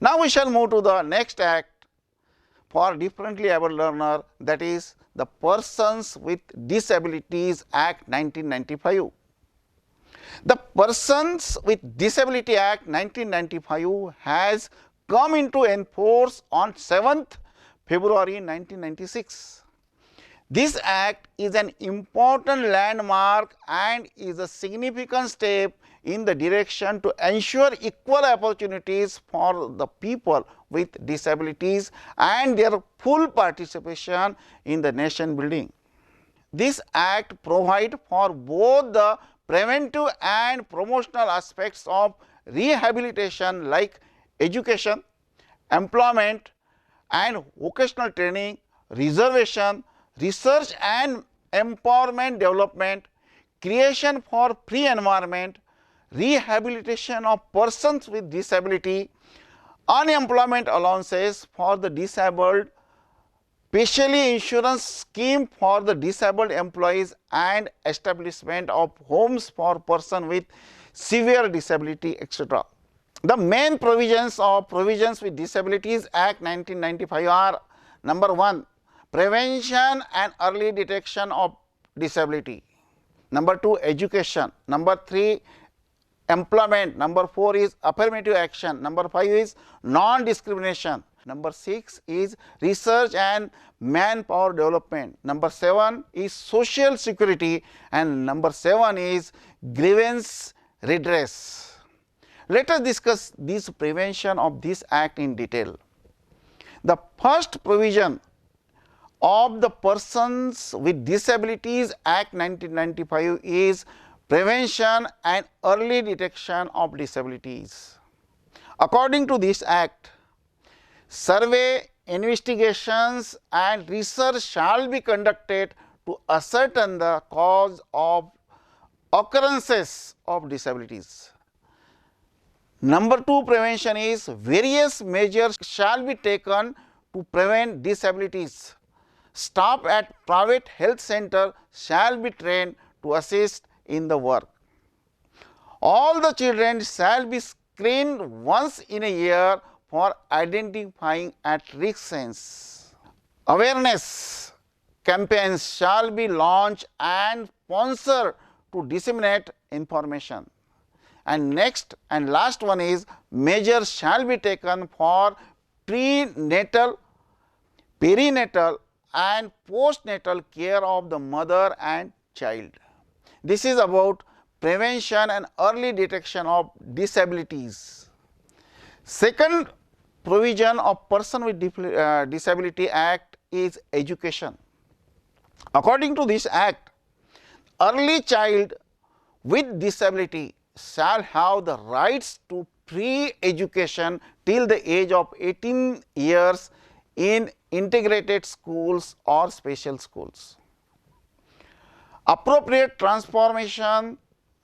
Now we shall move to the next act for differently abled learner, that is the Persons with Disabilities Act 1995. The Persons with Disability Act 1995 has come into enforce on 7th February 1996. This act is an important landmark and is a significant step in the direction to ensure equal opportunities for the people with disabilities and their full participation in the nation building. This act provides for both the preventive and promotional aspects of rehabilitation like education, employment and vocational training, reservation, research and empowerment development, creation for free environment, rehabilitation of persons with disability, unemployment allowances for the disabled, specially insurance scheme for the disabled employees and establishment of homes for persons with severe disability, etc. The main provisions of Provisions with Disabilities Act 1995 are: number 1, prevention and early detection of disability; number 2, education; number 3, employment; number 4 is affirmative action; number 5 is non-discrimination; number 6 is research and manpower development; number 7 is social security; and number 7 is grievance redress. Let us discuss this prevention of this act in detail. The first provision of the Persons with Disabilities Act 1995 is prevention and early detection of disabilities. According to this act, survey, investigations and research shall be conducted to ascertain the cause of occurrences of disabilities. Number 2 prevention is various measures shall be taken to prevent disabilities. Staff at private health center shall be trained to assist in the work. All the children shall be screened once in a year for identifying at-risk signs. Awareness campaigns shall be launched and sponsored to disseminate information. And next and last one is measures shall be taken for prenatal, perinatal and postnatal care of the mother and child. This is about prevention and early detection of disabilities. Second provision of Person with Disability Act is education. According to this act, early child with disability shall have the rights to free education till the age of 18 years in integrated schools or special schools. Appropriate transformation,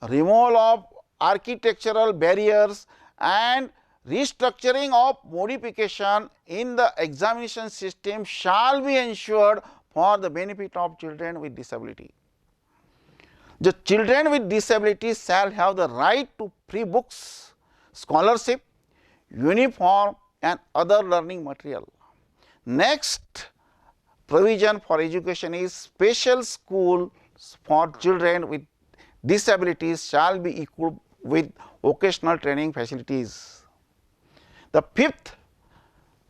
removal of architectural barriers and restructuring of modification in the examination system shall be ensured for the benefit of children with disability. The children with disabilities shall have the right to free books, scholarship, uniform and other learning material. Next provision for education is special schools for children with disabilities shall be equipped with vocational training facilities. The fifth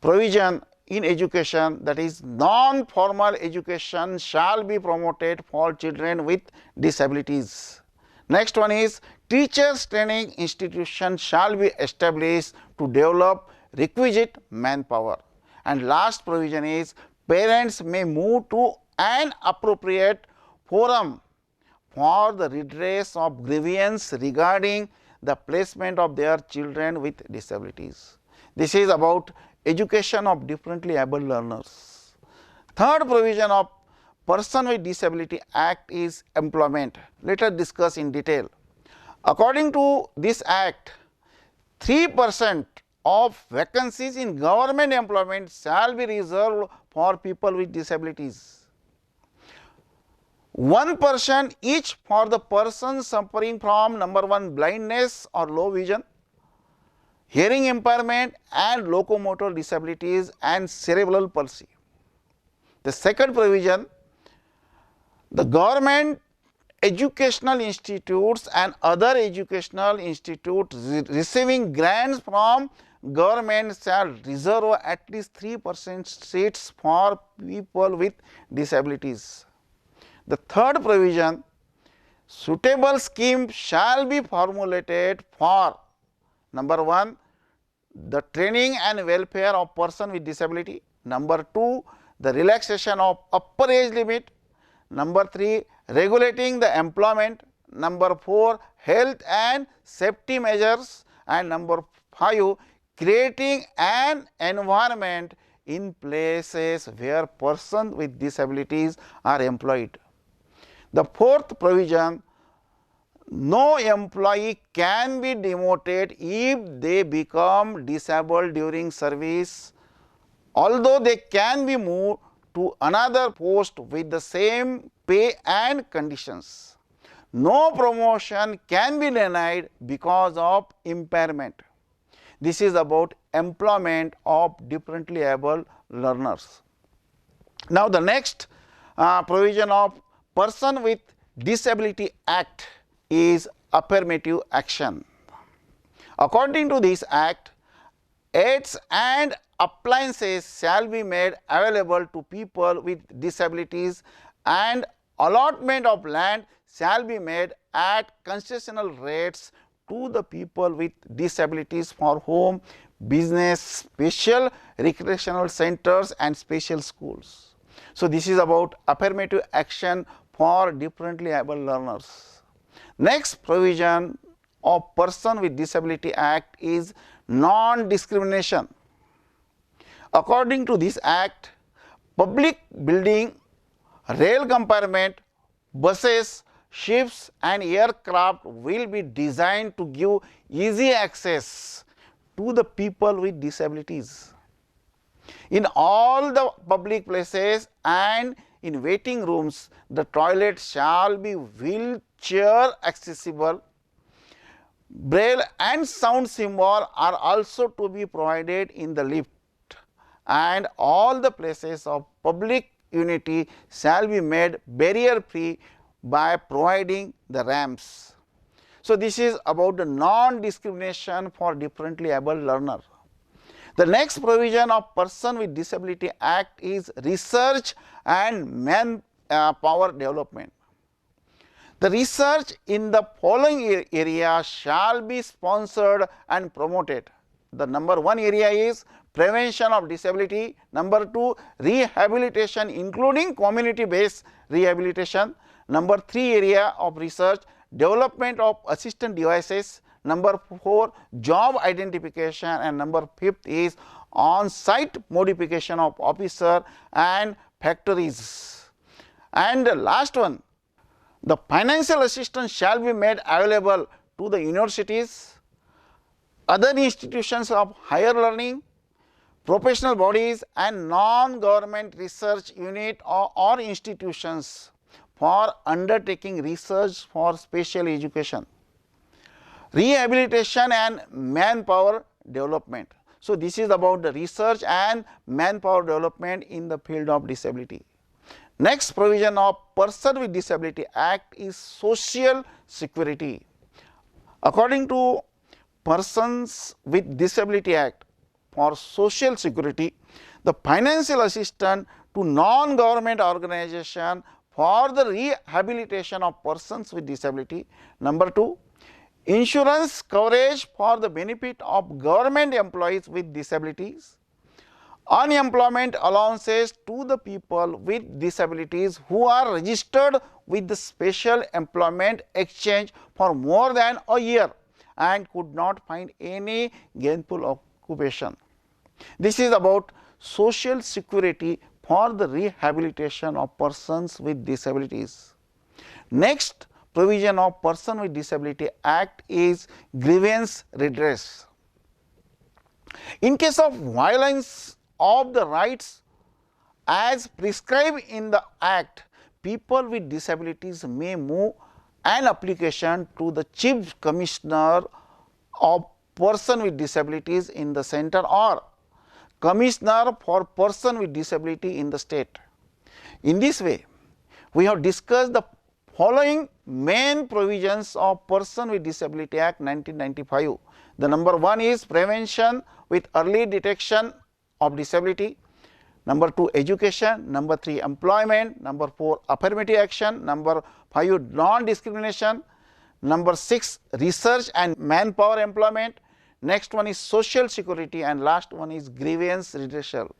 provision in education, that is non-formal education, shall be promoted for children with disabilities. Next one is teachers training institution shall be established to develop requisite manpower. And last provision is parents may move to an appropriate forum for the redress of grievance regarding the placement of their children with disabilities. This is about education of differently abled learners. Third provision of Person with Disability Act is employment. Let us discuss in detail. According to this act, 3% of vacancies in government employment shall be reserved for people with disabilities. 1% each for the person suffering from number 1 blindness or low vision, hearing impairment and locomotor disabilities and cerebral palsy. The second provision, the government educational institutes and other educational institutes receiving grants from government shall reserve at least 3% seats for people with disabilities. The third provision, suitable scheme shall be formulated for number 1, the training and welfare of person with disability. Number 2, the relaxation of upper age limit. Number 3, regulating the employment. Number 4, health and safety measures. And number 5, creating an environment in places where persons with disabilities are employed. The fourth provision, no employee can be demoted if they become disabled during service, although they can be moved to another post with the same pay and conditions. No promotion can be denied because of impairment. This is about employment of differently able learners. Now, the next provision of Person with Disability Act is affirmative action. According to this act, aids and appliances shall be made available to people with disabilities, and allotment of land shall be made at concessional rates to the people with disabilities for home, business, special recreational centers and special schools. So, this is about affirmative action for differently able learners. Next provision of Person with Disability Act is non-discrimination. According to this act, public building, rail compartment, buses, ships and aircraft will be designed to give easy access to the people with disabilities. In all the public places and in waiting rooms, the toilet shall be wheelchair accessible. Braille and sound symbol are also to be provided in the lift, and all the places of public unity shall be made barrier free by providing the ramps. So, this is about the non-discrimination for differently able learner. The next provision of Person with Disability Act is research and manpower development. The research in the following areas shall be sponsored and promoted. The number 1 area is prevention of disability. Number 2, rehabilitation including community based rehabilitation. Number 3 area of research, development of assistant devices. Number 4, job identification, and number 5 is on-site modification of officer and factories. And the last one, the financial assistance shall be made available to the universities, other institutions of higher learning, professional bodies and non-government research unit or institutions for undertaking research for special education, rehabilitation and manpower development. So, this is about the research and manpower development in the field of disability. Next provision of Person with Disability Act is social security. According to Persons with Disability Act, for social security, the financial assistance to non-government organization for the rehabilitation of persons with disability. Number 2, insurance coverage for the benefit of government employees with disabilities, unemployment allowances to the people with disabilities who are registered with the Special Employment Exchange for more than a year and could not find any gainful occupation. This is about social security for the rehabilitation of persons with disabilities. Next provision of Person with Disability Act is grievance redress. In case of violence of the rights as prescribed in the Act, people with disabilities may move an application to the Chief Commissioner of person with disabilities in the center or Commissioner for person with disability in the state. In this way, we have discussed the following main provisions of Person with Disability Act 1995. The number 1 is prevention with early detection of disability. Number 2, education. Number 3, employment. Number 4, affirmative action. Number 5, non-discrimination. Number 6, research and manpower employment. Next one is social security, and last one is grievance redressal.